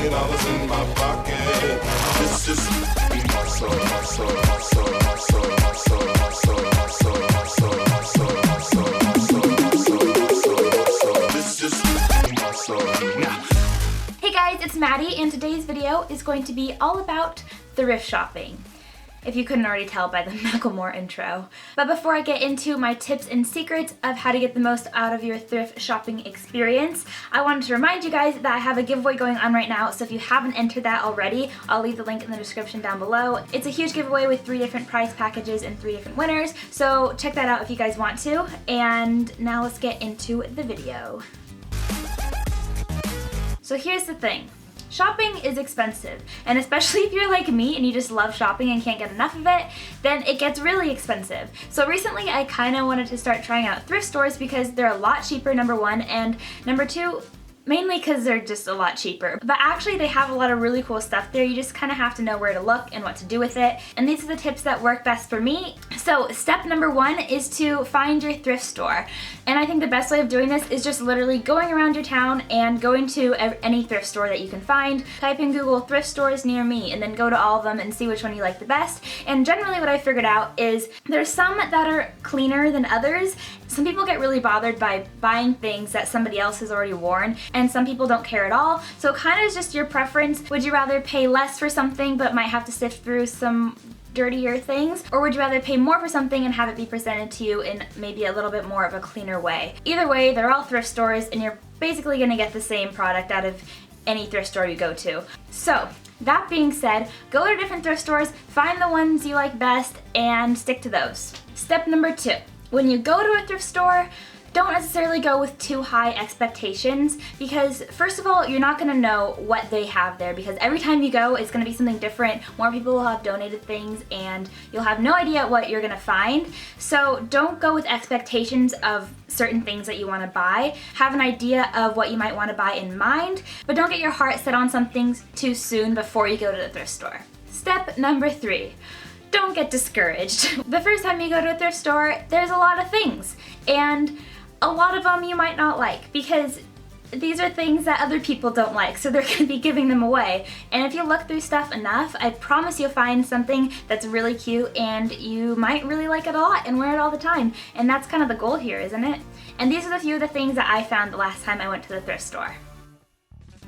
$20 in my pocket. This is my soul, my soul, my soul, my soul, my soul, my soul, my soul, my soul, my soul, my soul, my soul, my soul, my soul, my soul. This is my soul. Hey guys, it's Maddie, and today's video is going to be all about thrift shopping, if you couldn't already tell by the Macklemore intro. But before I get into my tips and secrets of how to get the most out of your thrift shopping experience, I wanted to remind you guys that I have a giveaway going on right now, so if you haven't entered that already, I'll leave the link in the description down below. It's a huge giveaway with 3 different prize packages and 3 different winners, so check that out if you guys want to. And now let's get into the video. So here's the thing. Shopping is expensive, and especially if you're like me and you just love shopping and can't get enough of it, then it gets really expensive. So recently I kind of wanted to start trying out thrift stores because they're a lot cheaper, number one, and number two, mainly because they're just a lot cheaper. But actually they have a lot of really cool stuff there. You just kind of have to know where to look and what to do with it. And these are the tips that work best for me. So step number 1 is to find your thrift store. And I think the best way of doing this is just literally going around your town and going to any thrift store that you can find. Type in Google thrift stores near me and then go to all of them and see which one you like the best. And generally what I figured out is there's some that are cleaner than others. Some people get really bothered by buying things that somebody else has already worn, and some people don't care at all. So it kind of is just your preference. Would you rather pay less for something but might have to sift through some dirtier things, or would you rather pay more for something and have it be presented to you in maybe a little bit more of a cleaner way? Either way, they're all thrift stores and you're basically going to get the same product out of any thrift store you go to. So that being said, go to different thrift stores, find the ones you like best, and stick to those. Step number 2. When you go to a thrift store, don't necessarily go with too high expectations, because first of all, you're not going to know what they have there, because every time you go, it's going to be something different. More people will have donated things and you'll have no idea what you're going to find. So don't go with expectations of certain things that you want to buy. Have an idea of what you might want to buy in mind, but don't get your heart set on something too soon before you go to the thrift store. Step number 3. Don't get discouraged. The first time you go to a thrift store, there's a lot of things, and a lot of them you might not like because these are things that other people don't like, so they're going to be giving them away. And if you look through stuff enough, I promise you'll find something that's really cute and you might really like it a lot and wear it all the time. And that's kind of the goal here, isn't it? And these are the few of the things that I found the last time I went to the thrift store.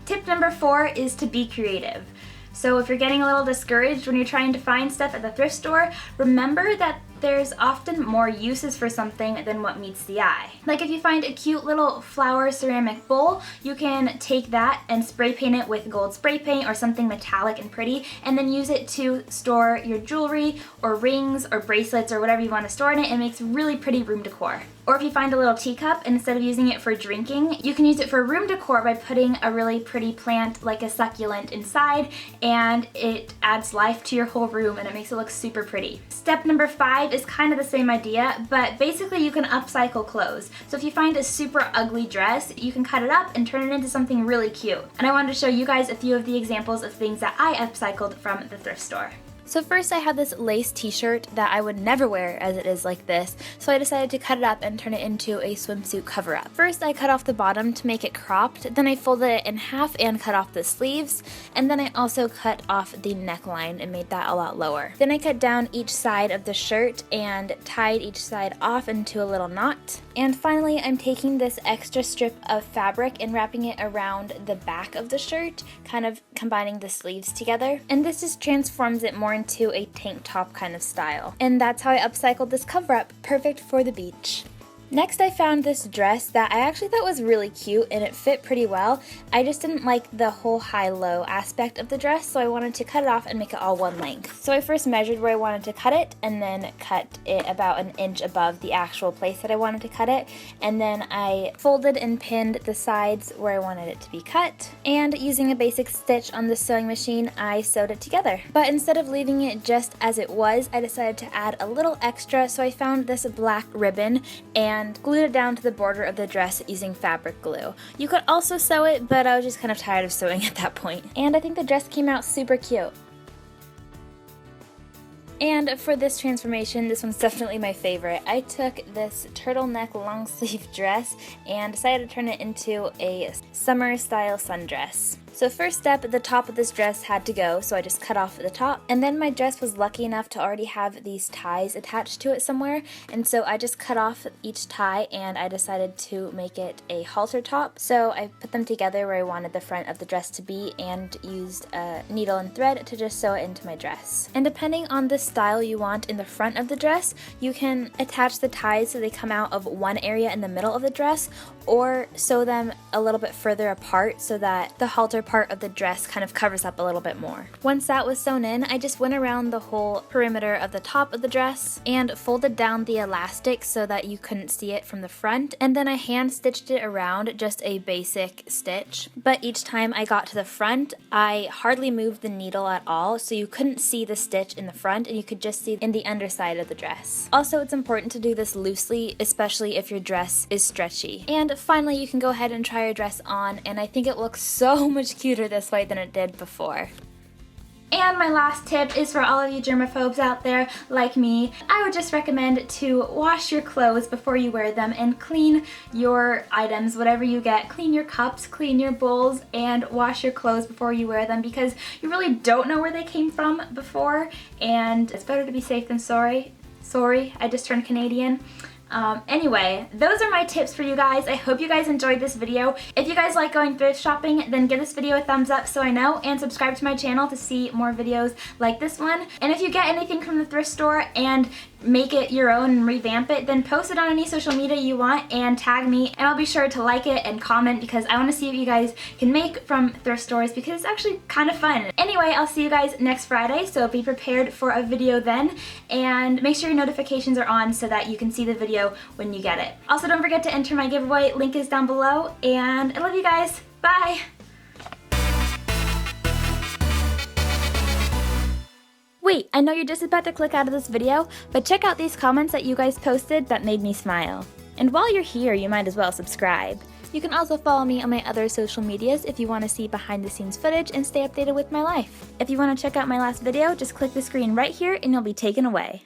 Tip number 4 is to be creative. So if you're getting a little discouraged when you're trying to find stuff at the thrift store, remember that there's often more uses for something than what meets the eye. Like if you find a cute little flower ceramic bowl, you can take that and spray paint it with gold spray paint or something metallic and pretty, and then use it to store your jewelry or rings or bracelets or whatever you want to store in it, and it makes really pretty room decor. Or if you find a little teacup, and instead of using it for drinking, you can use it for room decor by putting a really pretty plant like a succulent inside, and it adds life to your whole room and it makes it look super pretty. Step number 5 is kind of the same idea, but basically you can upcycle clothes. So if you find a super ugly dress, you can cut it up and turn it into something really cute. And I wanted to show you guys a few of the examples of things that I upcycled from the thrift store. So first I had this lace t-shirt that I would never wear as it is like this, so I decided to cut it up and turn it into a swimsuit cover-up. First I cut off the bottom to make it cropped, then I folded it in half and cut off the sleeves, and then I also cut off the neckline and made that a lot lower. Then I cut down each side of the shirt and tied each side off into a little knot. And finally I'm taking this extra strip of fabric and wrapping it around the back of the shirt, kind of combining the sleeves together. And this just transforms it more into a tank top kind of style. And that's how I upcycled this cover-up, perfect for the beach. Next I found this dress that I actually thought was really cute and it fit pretty well. I just didn't like the whole high-low aspect of the dress, so I wanted to cut it off and make it all one length. So I first measured where I wanted to cut it and then cut it about an inch above the actual place that I wanted to cut it, and then I folded and pinned the sides where I wanted it to be cut, and using a basic stitch on the sewing machine I sewed it together. But instead of leaving it just as it was, I decided to add a little extra, so I found this black ribbon and glued it down to the border of the dress using fabric glue. You could also sew it, but I was just kind of tired of sewing at that point. And I think the dress came out super cute. And for this transformation, this one's definitely my favorite. I took this turtleneck long sleeve dress and decided to turn it into a summer style sundress. So first step, the top of this dress had to go, so I just cut off the top. And then my dress was lucky enough to already have these ties attached to it somewhere, and so I just cut off each tie and I decided to make it a halter top. So I put them together where I wanted the front of the dress to be and used a needle and thread to just sew it into my dress. And depending on the style you want in the front of the dress, you can attach the ties so they come out of one area in the middle of the dress, or sew them a little bit further apart so that the halter part of the dress kind of covers up a little bit more. Once that was sewn in, I just went around the whole perimeter of the top of the dress and folded down the elastic so that you couldn't see it from the front, and then I hand stitched it around, just a basic stitch. But each time I got to the front, I hardly moved the needle at all, so you couldn't see the stitch in the front and you could just see in the underside of the dress. Also, it's important to do this loosely, especially if your dress is stretchy. And finally, you can go ahead and try your dress on, and I think it looks so much cuter this way than it did before. And my last tip is for all of you germaphobes out there like me. I would just recommend to wash your clothes before you wear them and clean your items, whatever you get. Clean your cups, clean your bowls, and wash your clothes before you wear them, because you really don't know where they came from before, and it's better to be safe than sorry. Sorry, I just turned Canadian. Anyway, those are my tips for you guys. I hope you guys enjoyed this video. If you guys like going thrift shopping, then give this video a thumbs up so I know, and subscribe to my channel to see more videos like this one. And if you get anything from the thrift store and make it your own and revamp it, then post it on any social media you want and tag me, and I'll be sure to like it and comment, because I want to see what you guys can make from thrift stores, because it's actually kind of fun. Anyway, I'll see you guys next Friday, so be prepared for a video then, and make sure your notifications are on so that you can see the video when you get it. Also, don't forget to enter my giveaway, link is down below, and I love you guys. Bye! Wait, I know you're just about to click out of this video, but check out these comments that you guys posted that made me smile. And while you're here, you might as well subscribe. You can also follow me on my other social medias if you want to see behind the scenes footage and stay updated with my life. If you want to check out my last video, just click the screen right here and you'll be taken away.